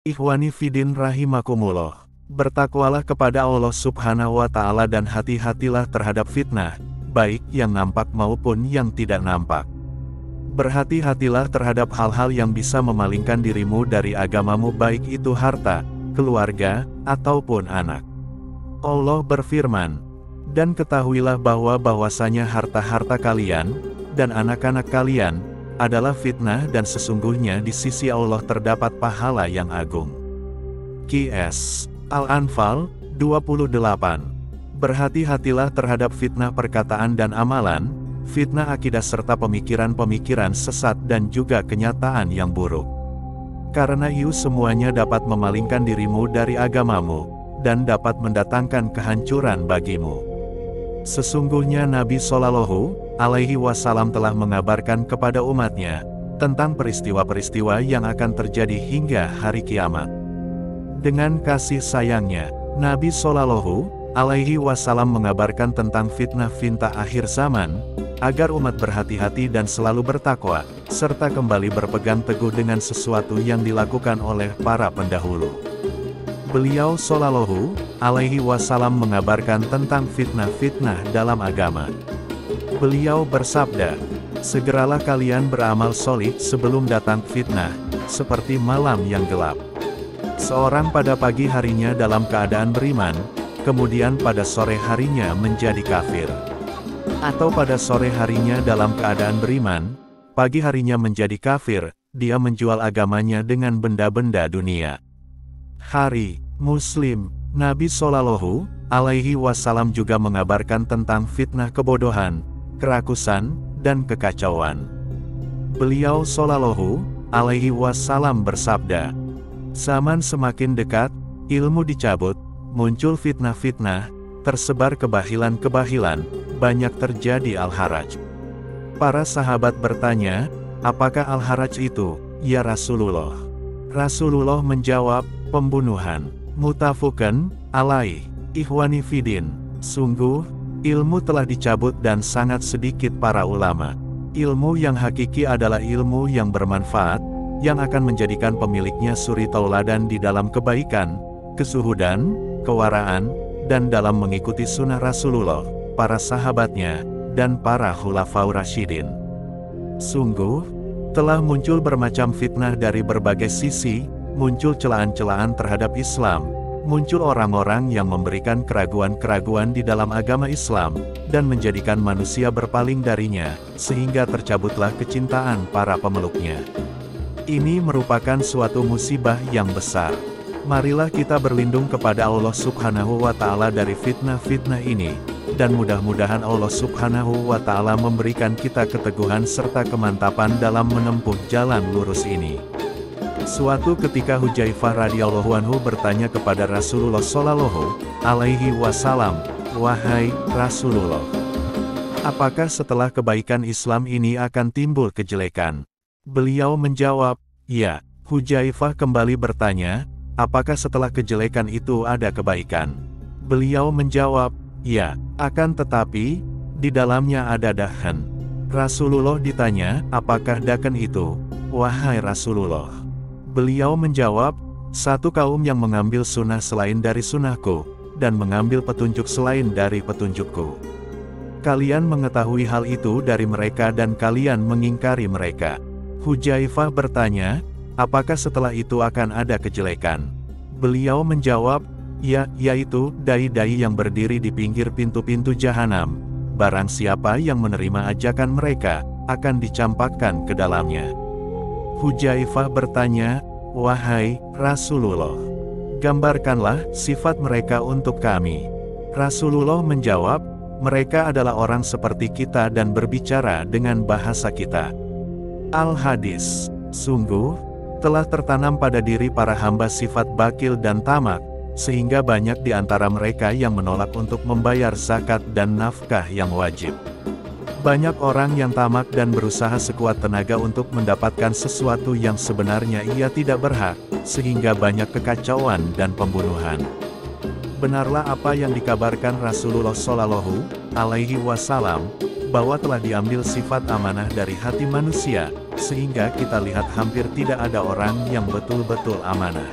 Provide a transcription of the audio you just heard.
Ikhwani Fidin rahimakumullah. Bertakwalah kepada Allah Subhanahu wa Ta'ala dan hati-hatilah terhadap fitnah, baik yang nampak maupun yang tidak nampak. Berhati-hatilah terhadap hal-hal yang bisa memalingkan dirimu dari agamamu, baik itu harta, keluarga, ataupun anak. Allah berfirman, "Dan ketahuilah bahwasanya harta-harta kalian dan anak-anak kalian adalah fitnah, dan sesungguhnya di sisi Allah terdapat pahala yang agung." QS Al-Anfal 28. Berhati-hatilah terhadap fitnah perkataan dan amalan, fitnah akidah serta pemikiran-pemikiran sesat dan juga kenyataan yang buruk. Karena itu semuanya dapat memalingkan dirimu dari agamamu, dan dapat mendatangkan kehancuran bagimu. Sesungguhnya Nabi Shallallahu Alaihi Wasallam telah mengabarkan kepada umatnya tentang peristiwa-peristiwa yang akan terjadi hingga hari kiamat. Dengan kasih sayangnya, Nabi Shallallahu Alaihi Wasallam mengabarkan tentang fitnah-fitnah akhir zaman, agar umat berhati-hati dan selalu bertakwa, serta kembali berpegang teguh dengan sesuatu yang dilakukan oleh para pendahulu. Beliau Shallallahu Alaihi Wasallam mengabarkan tentang fitnah-fitnah dalam agama. Beliau bersabda, "Segeralah kalian beramal solih sebelum datang fitnah, seperti malam yang gelap. Seorang pada pagi harinya dalam keadaan beriman, kemudian pada sore harinya menjadi kafir. Atau pada sore harinya dalam keadaan beriman, pagi harinya menjadi kafir, dia menjual agamanya dengan benda-benda dunia." Hari Muslim, Nabi Shallallahu Alaihi Wasallam juga mengabarkan tentang fitnah kebodohan, kerakusan, dan kekacauan. Beliau Shallallahu Alaihi Wasallam bersabda, "Zaman semakin dekat, ilmu dicabut, muncul fitnah-fitnah, tersebar kebahilan-kebahilan, banyak terjadi al-haraj." Para sahabat bertanya, "Apakah al-haraj itu, ya Rasulullah?" Rasulullah menjawab, "Pembunuhan." Muttafaqun alaih. Ikhwani Fidin, sungguh, ilmu telah dicabut dan sangat sedikit para ulama. Ilmu yang hakiki adalah ilmu yang bermanfaat, yang akan menjadikan pemiliknya suri tauladan di dalam kebaikan, kesuhudan, kewaraan, dan dalam mengikuti sunnah Rasulullah, para sahabatnya, dan para khulafaur rasyidin. Sungguh, telah muncul bermacam fitnah dari berbagai sisi, muncul celaan-celaan terhadap Islam, muncul orang-orang yang memberikan keraguan-keraguan di dalam agama Islam, dan menjadikan manusia berpaling darinya, sehingga tercabutlah kecintaan para pemeluknya. Ini merupakan suatu musibah yang besar. Marilah kita berlindung kepada Allah Subhanahu wa Ta'ala dari fitnah-fitnah ini, dan mudah-mudahan Allah Subhanahu wa Ta'ala memberikan kita keteguhan serta kemantapan dalam menempuh jalan lurus ini. Suatu ketika Hudzaifah radhiyallahu anhu bertanya kepada Rasulullah Shallallahu Alaihi Wasallam, "Wahai Rasulullah, apakah setelah kebaikan Islam ini akan timbul kejelekan?" Beliau menjawab, "Ya." Hudzaifah kembali bertanya, "Apakah setelah kejelekan itu ada kebaikan?" Beliau menjawab, "Ya, akan tetapi di dalamnya ada dahan." Rasulullah ditanya, "Apakah dahan itu, wahai Rasulullah?" Beliau menjawab, "Satu kaum yang mengambil sunnah selain dari sunnahku, dan mengambil petunjuk selain dari petunjukku. Kalian mengetahui hal itu dari mereka dan kalian mengingkari mereka." Hudzaifah bertanya, "Apakah setelah itu akan ada kejelekan?" Beliau menjawab, "Ya, yaitu dai-dai yang berdiri di pinggir pintu-pintu jahanam. Barang siapa yang menerima ajakan mereka, akan dicampakkan ke dalamnya." Hudzaifah bertanya, "Wahai Rasulullah, gambarkanlah sifat mereka untuk kami." Rasulullah menjawab, "Mereka adalah orang seperti kita dan berbicara dengan bahasa kita." Al-Hadis. Sungguh, telah tertanam pada diri para hamba sifat bakil dan tamak, sehingga banyak di antara mereka yang menolak untuk membayar zakat dan nafkah yang wajib. Banyak orang yang tamak dan berusaha sekuat tenaga untuk mendapatkan sesuatu yang sebenarnya ia tidak berhak, sehingga banyak kekacauan dan pembunuhan. Benarlah apa yang dikabarkan Rasulullah Shallallahu Alaihi Wasallam, bahwa telah diambil sifat amanah dari hati manusia, sehingga kita lihat hampir tidak ada orang yang betul-betul amanah.